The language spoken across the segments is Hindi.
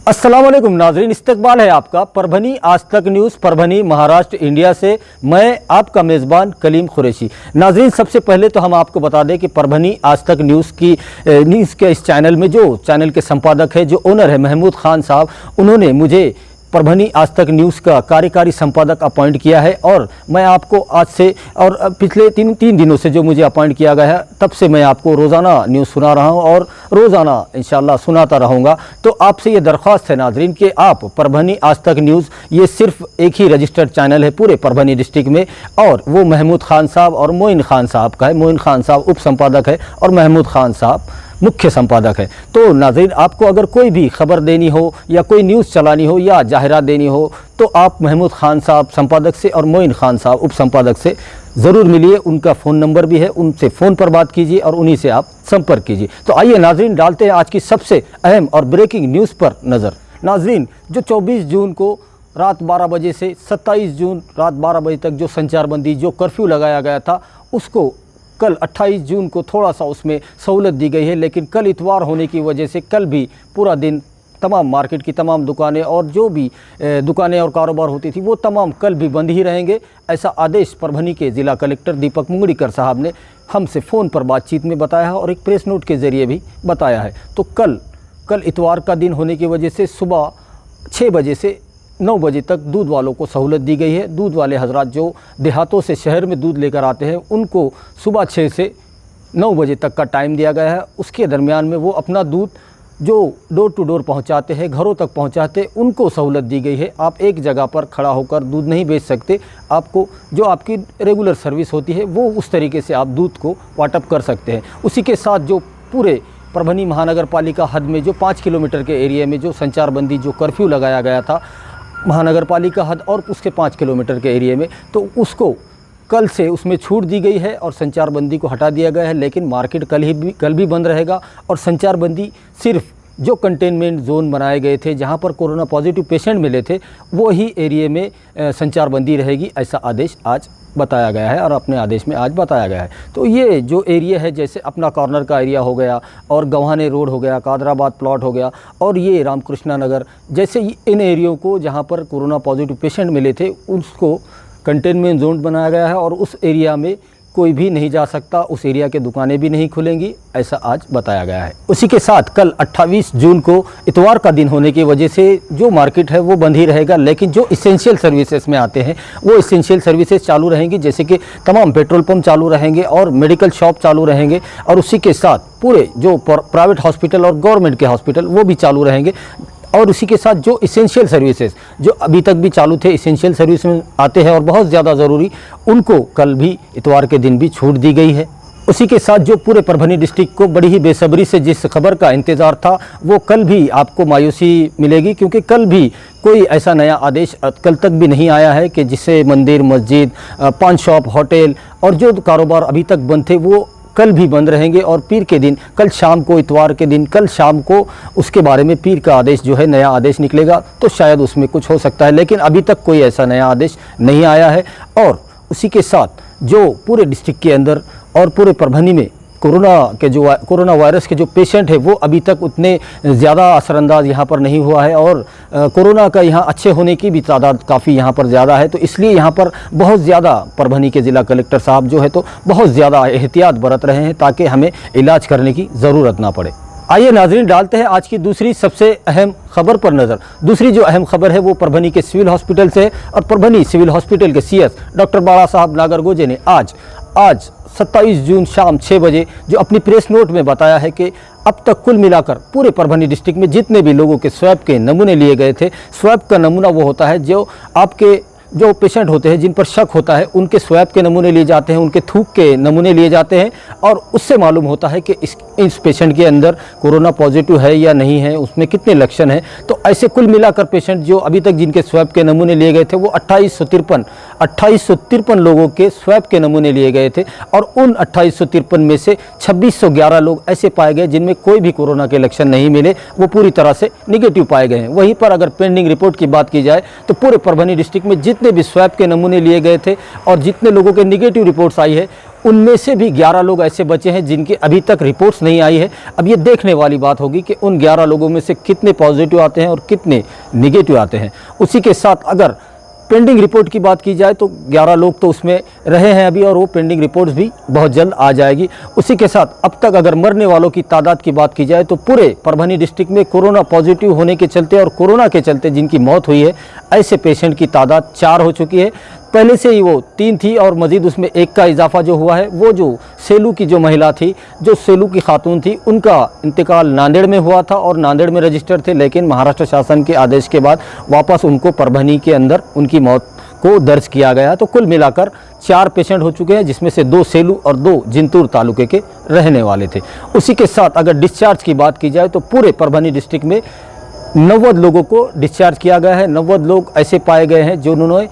अस्सलाम वालेकुम नाजरीन, इस्तकबाल है आपका परभनी आज तक न्यूज़ परभनी महाराष्ट्र इंडिया से। मैं आपका मेज़बान कलीम कुरैशी। नाजरीन, सबसे पहले तो हम आपको बता दें कि परभनी आज तक न्यूज़ के इस चैनल में जो चैनल के संपादक है, जो ओनर है महमूद खान साहब, उन्होंने मुझे परभनी आज तक न्यूज़ का कार्यकारी संपादक अपॉइंट किया है। और मैं आपको आज से और पिछले तीन दिनों से जो मुझे अपॉइंट किया गया है, तब से मैं आपको रोज़ाना न्यूज़ सुना रहा हूं और रोज़ाना इंशाल्लाह सुनाता रहूँगा। तो आपसे ये दरख्वास्त है नाजरीन कि आप परभनी आज तक न्यूज़, ये सिर्फ एक ही रजिस्टर्ड चैनल है पूरे परभनी डिस्ट्रिक्ट में, और वो महमूद खान साहब और मोइन खान साहब का है। मोइन खान साहब उप संपादक है और महमूद खान साहब मुख्य संपादक है। तो नाज़रीन, आपको अगर कोई भी खबर देनी हो या कोई न्यूज़ चलानी हो या जाहिरात देनी हो, तो आप महमूद खान साहब संपादक से और मोइन खान साहब उप संपादक से ज़रूर मिलिए। उनका फ़ोन नंबर भी है, उनसे फ़ोन पर बात कीजिए और उन्हीं से आप संपर्क कीजिए। तो आइए नाज़रीन, डालते हैं आज की सबसे अहम और ब्रेकिंग न्यूज़ पर नज़र। नाज़रीन, जो 24 जून को रात 12 बजे से 27 जून रात 12 बजे तक जो संचारबंदी, जो कर्फ्यू लगाया गया था, उसको कल 28 जून को थोड़ा सा उसमें सहूलत दी गई है। लेकिन कल इतवार होने की वजह से कल भी पूरा दिन तमाम मार्केट की तमाम दुकानें और जो भी दुकानें और कारोबार होती थी, वो तमाम कल भी बंद ही रहेंगे। ऐसा आदेश परभनी के ज़िला कलेक्टर दीपक मुंगड़ीकर साहब ने हमसे फ़ोन पर बातचीत में बताया है और एक प्रेस नोट के ज़रिए भी बताया है। तो कल इतवार का दिन होने की वजह से सुबह 6 बजे से 9 बजे तक दूध वालों को सहूलत दी गई है। दूध वाले हजरात जो देहातों से शहर में दूध लेकर आते हैं, उनको सुबह 6 से 9 बजे तक का टाइम दिया गया है। उसके दरमियान में वो अपना दूध जो डोर टू डोर पहुंचाते हैं, घरों तक पहुंचाते, उनको सहूलत दी गई है। आप एक जगह पर खड़ा होकर दूध नहीं बेच सकते। आपको जो आपकी रेगुलर सर्विस होती है, वो उस तरीके से आप दूध को वाटअप कर सकते हैं। उसी के साथ जो पूरे परभनी महानगर पालिका हद में जो 5 किलोमीटर के एरिया में जो संचारबंदी, जो कर्फ्यू लगाया गया था महानगर पालिका हद और उसके 5 किलोमीटर के एरिया में, तो उसको कल से उसमें छूट दी गई है और संचारबंदी को हटा दिया गया है। लेकिन मार्केट कल भी बंद रहेगा और संचारबंदी सिर्फ जो कंटेनमेंट जोन बनाए गए थे, जहां पर कोरोना पॉजिटिव पेशेंट मिले थे, वो ही एरिया में संचारबंदी रहेगी, ऐसा आदेश आज बताया गया है और अपने आदेश में आज बताया गया है। तो ये जो एरिया है, जैसे अपना कॉर्नर का एरिया हो गया और गव्हाने रोड हो गया, कादराबाद प्लॉट हो गया और ये रामकृष्णा नगर, जैसे इन एरियो को जहाँ पर कोरोना पॉजिटिव पेशेंट मिले थे, उसको कंटेनमेंट जोन बनाया गया है और उस एरिया में कोई भी नहीं जा सकता, उस एरिया के दुकानें भी नहीं खुलेंगी, ऐसा आज बताया गया है। उसी के साथ कल 28 जून को इतवार का दिन होने की वजह से जो मार्केट है वो बंद ही रहेगा। लेकिन जो इसेंशियल सर्विसेज में आते हैं, वो इसेंशियल सर्विसेज चालू रहेंगी, जैसे कि तमाम पेट्रोल पंप चालू रहेंगे और मेडिकल शॉप चालू रहेंगे। और उसी के साथ पूरे जो प्राइवेट हॉस्पिटल और गवर्नमेंट के हॉस्पिटल, वो भी चालू रहेंगे। और उसी के साथ जो इसेंशियल सर्विसेज जो अभी तक भी चालू थे, इसेंशियल सर्विस में आते हैं और बहुत ज़्यादा ज़रूरी, उनको कल भी इतवार के दिन भी छूट दी गई है। उसी के साथ जो पूरे परभनी डिस्ट्रिक्ट को बड़ी ही बेसब्री से जिस खबर का इंतज़ार था, वो कल भी आपको मायूसी मिलेगी, क्योंकि कल भी कोई ऐसा नया आदेश कल तक भी नहीं आया है कि जिससे मंदिर, मस्जिद, पान शॉप, होटल और जो कारोबार अभी तक बंद थे, वो कल भी बंद रहेंगे। और पीर के दिन, कल शाम को, इतवार के दिन कल शाम को उसके बारे में पीर का आदेश जो है, नया आदेश निकलेगा, तो शायद उसमें कुछ हो सकता है। लेकिन अभी तक कोई ऐसा नया आदेश नहीं आया है। और उसी के साथ जो पूरे डिस्ट्रिक्ट के अंदर और पूरे परभनी में कोरोना वायरस के जो पेशेंट है, वो अभी तक उतने ज़्यादा असरअंदाज यहाँ पर नहीं हुआ है और कोरोना का यहाँ अच्छे होने की भी तादाद काफ़ी यहाँ पर ज़्यादा है। तो इसलिए यहाँ पर बहुत ज़्यादा परभनी के ज़िला कलेक्टर साहब जो है, तो बहुत ज़्यादा एहतियात बरत रहे हैं ताकि हमें इलाज करने की ज़रूरत ना पड़े। आइए नाजरीन, डालते हैं आज की दूसरी सबसे अहम खबर पर नज़र। दूसरी जो अहम खबर है वो परभनी के सिविल हॉस्पिटल से है और परभनी सिविल हॉस्पिटल के CS डॉक्टर बाला साहब नागरगोजे ने आज 27 जून शाम 6 बजे जो अपनी प्रेस नोट में बताया है कि अब तक कुल मिलाकर पूरे परभनी डिस्ट्रिक्ट में जितने भी लोगों के स्वैब के नमूने लिए गए थे, स्वैब का नमूना वो होता है जो आपके जो पेशेंट होते हैं जिन पर शक होता है, उनके स्वैब के नमूने लिए जाते हैं, उनके थूक के नमूने लिए जाते हैं और उससे मालूम होता है कि इस पेशेंट के अंदर कोरोना पॉजिटिव है या नहीं है, उसमें कितने लक्षण हैं। तो ऐसे कुल मिलाकर पेशेंट जो अभी तक जिनके स्वैब के नमूने लिए गए थे, वो 2853 लोगों के स्वैब के नमूने लिए गए थे और उन 2853 में से 2611 लोग ऐसे पाए गए जिनमें कोई भी कोरोना के लक्षण नहीं मिले, वो पूरी तरह से निगेटिव पाए गए हैं। वहीं पर अगर पेंडिंग रिपोर्ट की बात की जाए तो पूरे परभनी डिस्ट्रिक्ट में जितने भी स्वैब के नमूने लिए गए थे और जितने लोगों के निगेटिव रिपोर्ट्स आई है, उनमें से भी 11 लोग ऐसे बचे हैं जिनकी अभी तक रिपोर्ट्स नहीं आई है। अब ये देखने वाली बात होगी कि उन 11 लोगों में से कितने पॉजिटिव आते हैं और कितने निगेटिव आते हैं। उसी के साथ अगर पेंडिंग रिपोर्ट की बात की जाए तो 11 लोग तो उसमें रहे हैं अभी, और वो पेंडिंग रिपोर्ट्स भी बहुत जल्द आ जाएगी। उसी के साथ अब तक अगर मरने वालों की तादाद की बात की जाए तो पूरे परभनी डिस्ट्रिक्ट में कोरोना पॉजिटिव होने के चलते और कोरोना के चलते जिनकी मौत हुई है, ऐसे पेशेंट की तादाद 4 हो चुकी है। पहले से ही वो 3 थी और मज़ीद उसमें 1 का इजाफा जो हुआ है, वो जो सेलू की जो महिला थी, जो सेलू की खातून थी, उनका इंतकाल नांदेड़ में हुआ था और नांदेड़ में रजिस्टर थे, लेकिन महाराष्ट्र शासन के आदेश के बाद वापस उनको परभनी के अंदर उनकी मौत को दर्ज किया गया। तो कुल मिलाकर 4 पेशेंट हो चुके हैं, जिसमें से 2 सेलू और 2 जिंतूर तालुके के रहने वाले थे। उसी के साथ अगर डिस्चार्ज की बात की जाए तो पूरे परभनी डिस्ट्रिक्ट में 90 लोगों को डिस्चार्ज किया गया है। 90 लोग ऐसे पाए गए हैं जिन्होंने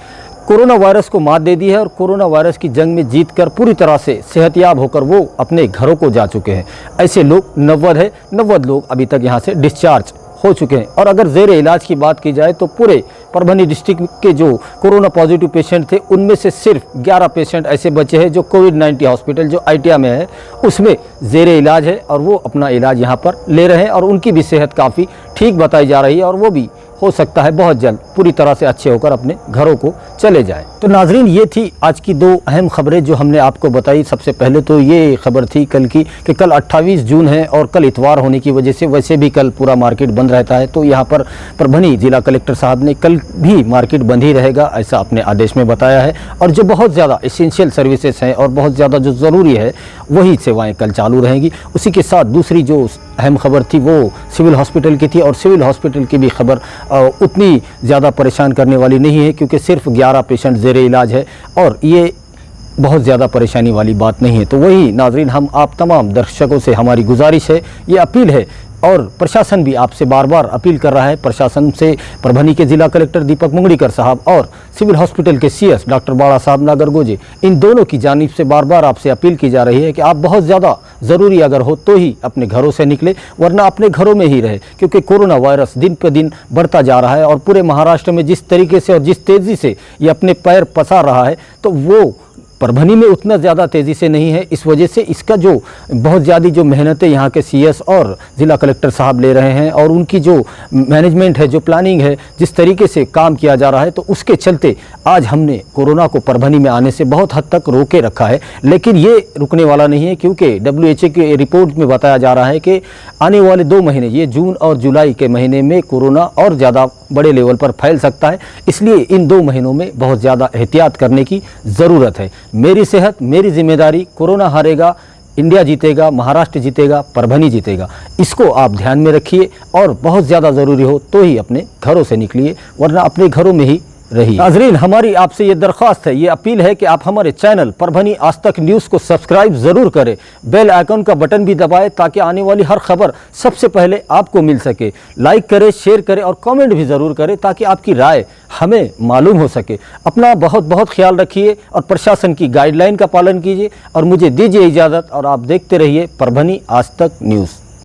कोरोना वायरस को मात दे दी है और कोरोना वायरस की जंग में जीतकर पूरी तरह से सेहतयाब होकर वो अपने घरों को जा चुके हैं। ऐसे लोग 90 है। 90 लोग अभी तक यहाँ से डिस्चार्ज हो चुके हैं। और अगर ज़ेर इलाज की बात की जाए तो पूरे परभनी डिस्ट्रिक्ट के जो कोरोना पॉजिटिव पेशेंट थे, उनमें से सिर्फ 11 पेशेंट ऐसे बचे हैं जो कोविड-19 हॉस्पिटल जो आइटिया में है उसमें ज़ेर इलाज है और वो अपना इलाज यहाँ पर ले रहे हैं और उनकी भी सेहत काफ़ी ठीक बताई जा रही है और वो भी हो सकता है बहुत जल्द पूरी तरह से अच्छे होकर अपने घरों को चले जाएं। तो नाजरीन, ये थी आज की 2 अहम खबरें जो हमने आपको बताई। सबसे पहले तो ये खबर थी कल की कि कल 28 जून है और कल इतवार होने की वजह से वैसे भी कल पूरा मार्केट बंद रहता है, तो यहाँ पर परभनी जिला कलेक्टर साहब ने कल भी मार्केट बंद ही रहेगा ऐसा अपने आदेश में बताया है। और जो बहुत ज़्यादा एसेंशियल सर्विसेज हैं और बहुत ज़्यादा जो ज़रूरी है वही सेवाएँ कल चालू रहेंगी। उसी के साथ दूसरी जो अहम खबर थी वो सिविल हॉस्पिटल की थी और सिविल हॉस्पिटल की भी खबर उतनी ज़्यादा परेशान करने वाली नहीं है, क्योंकि सिर्फ 11 पेशेंट ज़ेरे इलाज है और ये बहुत ज़्यादा परेशानी वाली बात नहीं है। तो वही नाजरीन, हम आप तमाम दर्शकों से हमारी गुजारिश है, ये अपील है और प्रशासन भी आपसे बार बार अपील कर रहा है। प्रशासन से परभनी के जिला कलेक्टर दीपक मुंगड़ीकर साहब और सिविल हॉस्पिटल के सीएस डॉक्टर बाड़ा साहब नागरगोजे, इन दोनों की जानिब से बार बार आपसे अपील की जा रही है कि आप बहुत ज़्यादा ज़रूरी अगर हो तो ही अपने घरों से निकले, वरना अपने घरों में ही रहे, क्योंकि कोरोना वायरस दिन पर दिन बढ़ता जा रहा है और पूरे महाराष्ट्र में जिस तरीके से और जिस तेज़ी से ये अपने पैर पसार रहा है, तो वो परभनी में उतना ज़्यादा तेज़ी से नहीं है। इस वजह से इसका जो बहुत ज़्यादा जो मेहनतें यहाँ के सीएस और ज़िला कलेक्टर साहब ले रहे हैं और उनकी जो मैनेजमेंट है, जो प्लानिंग है, जिस तरीके से काम किया जा रहा है, तो उसके चलते आज हमने कोरोना को परभनी में आने से बहुत हद तक रोके रखा है। लेकिन ये रुकने वाला नहीं है, क्योंकि WHO की रिपोर्ट में बताया जा रहा है कि आने वाले 2 महीने, ये जून और जुलाई के महीने में कोरोना और ज़्यादा बड़े लेवल पर फैल सकता है। इसलिए इन 2 महीनों में बहुत ज़्यादा एहतियात करने की ज़रूरत है। मेरी सेहत मेरी जिम्मेदारी, कोरोना हारेगा, इंडिया जीतेगा, महाराष्ट्र जीतेगा, परभनी जीतेगा, इसको आप ध्यान में रखिए और बहुत ज़्यादा ज़रूरी हो तो ही अपने घरों से निकलिए, वरना अपने घरों में ही रहिए। नाज़रीन, हमारी आपसे ये दरख्वास्त है, ये अपील है कि आप हमारे चैनल परभनी आज तक न्यूज़ को सब्सक्राइब ज़रूर करें, बेल आइकन का बटन भी दबाएं ताकि आने वाली हर खबर सबसे पहले आपको मिल सके। लाइक करें, शेयर करें और कमेंट भी ज़रूर करें ताकि आपकी राय हमें मालूम हो सके। अपना बहुत बहुत ख्याल रखिए और प्रशासन की गाइडलाइन का पालन कीजिए और मुझे दीजिए इजाज़त और आप देखते रहिए परभनी आज तक न्यूज़।